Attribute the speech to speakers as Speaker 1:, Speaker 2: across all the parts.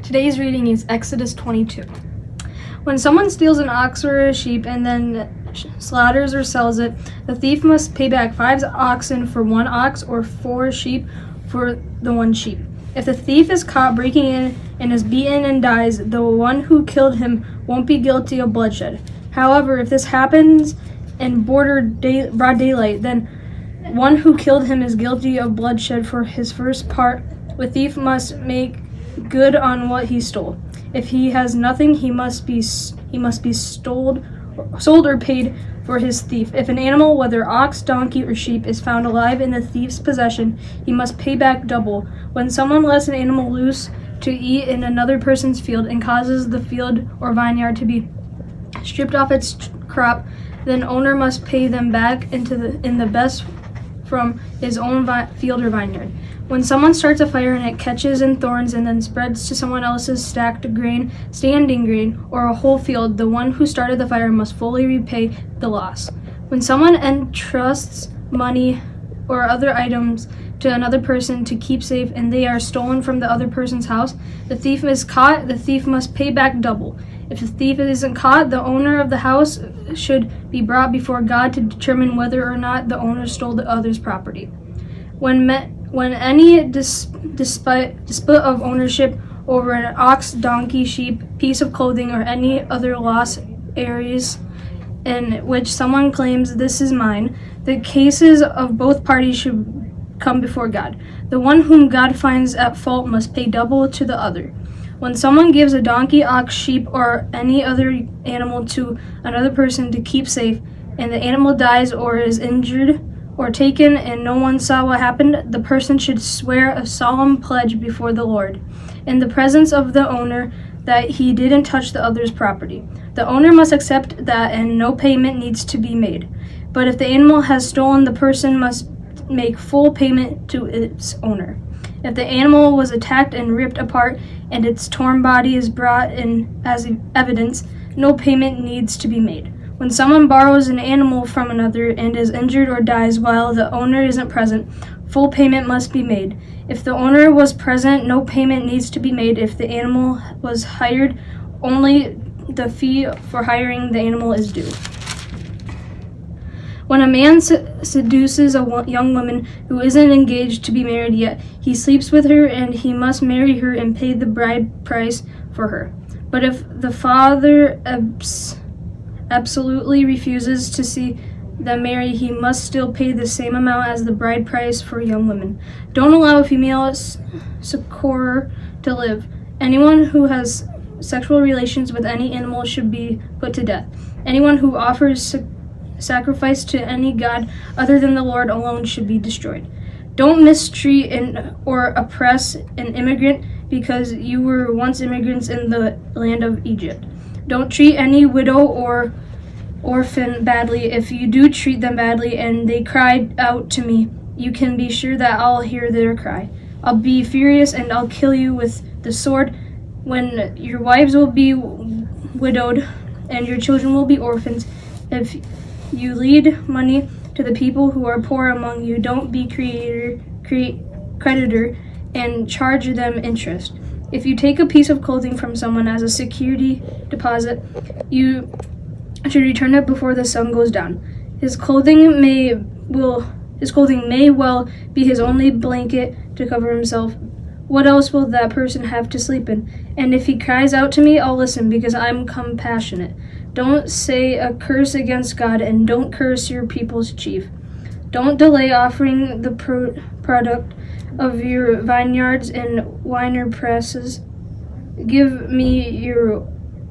Speaker 1: Today's reading is Exodus 22. When someone steals an ox or a sheep and then slaughters or sells it, the thief must pay back 5 oxen for 1 ox or 4 sheep for the 1 sheep. If the thief is caught breaking in and is beaten and dies, the one who killed him won't be guilty of bloodshed. However, if this happens in broad daylight, then one who killed him is guilty of bloodshed for his first part. The thief must make good on what he stole. If he has nothing, he must be sold or paid for his thief. If an animal, whether ox, donkey, or sheep, is found alive in the thief's possession, he must pay back double. When someone lets an animal loose to eat in another person's field and causes the field or vineyard to be stripped off its crop, then owner must pay them back in the best from his own field or vineyard. When someone starts a fire and it catches in thorns and then spreads to someone else's standing grain, or a whole field, the one who started the fire must fully repay the loss. When someone entrusts money or other items to another person to keep safe and they are stolen from the other person's house, the thief is caught, the thief must pay back double. If the thief isn't caught, the owner of the house should be brought before God to determine whether or not the owner stole the other's property. When any dispute of ownership over an ox, donkey, sheep, piece of clothing, or any other lost areas in which someone claims this is mine, the cases of both parties should come before God. The one whom God finds at fault must pay double to the other. When someone gives a donkey, ox, sheep, or any other animal to another person to keep safe, and the animal dies or is injured or taken and no one saw what happened, the person should swear a solemn pledge before the Lord, in the presence of the owner, that he didn't touch the other's property. The owner must accept that and no payment needs to be made. But if the animal has stolen, the person must make full payment to its owner. If the animal was attacked and ripped apart and its torn body is brought in as evidence, no payment needs to be made. When someone borrows an animal from another and is injured or dies while the owner isn't present, full payment must be made. If the owner was present, no payment needs to be made. If the animal was hired, only the fee for hiring the animal is due. When a man seduces a young woman who isn't engaged to be married yet, he sleeps with her and he must marry her and pay the bride price for her. But if the father absolutely refuses to see them marry, he must still pay the same amount as the bride price for young women. Don't allow a female succor to live. Anyone who has sexual relations with any animal should be put to death. Anyone who offers sacrifice to any god other than the Lord alone should be destroyed. Don't mistreat or oppress an immigrant because you were once immigrants in the land of Egypt. Don't treat any widow or orphan badly. If you do treat them badly and they cry out to me, you can be sure that I'll hear their cry. I'll be furious and I'll kill you with the sword. When your wives will be widowed and your children will be orphans, if you lead money to the people who are poor among you, don't be creditor and charge them interest. If you take a piece of clothing from someone as a security deposit, you should return it before the sun goes down. His clothing may well be his only blanket to cover himself. What else will that person have to sleep in? And if he cries out to me, I'll listen because I'm compassionate. Don't say a curse against God and don't curse your people's chief. Don't delay offering the product of your vineyards and wine presses. Give me your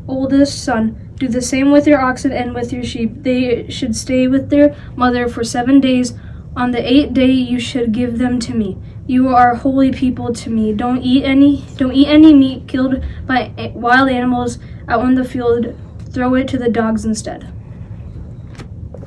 Speaker 1: oldest son. Do the same with your oxen and with your sheep. They should stay with their mother for 7 days. On the 8th day you should give them to me. You are holy people to me. Don't eat any meat killed by wild animals out in the field. Throw it to the dogs instead.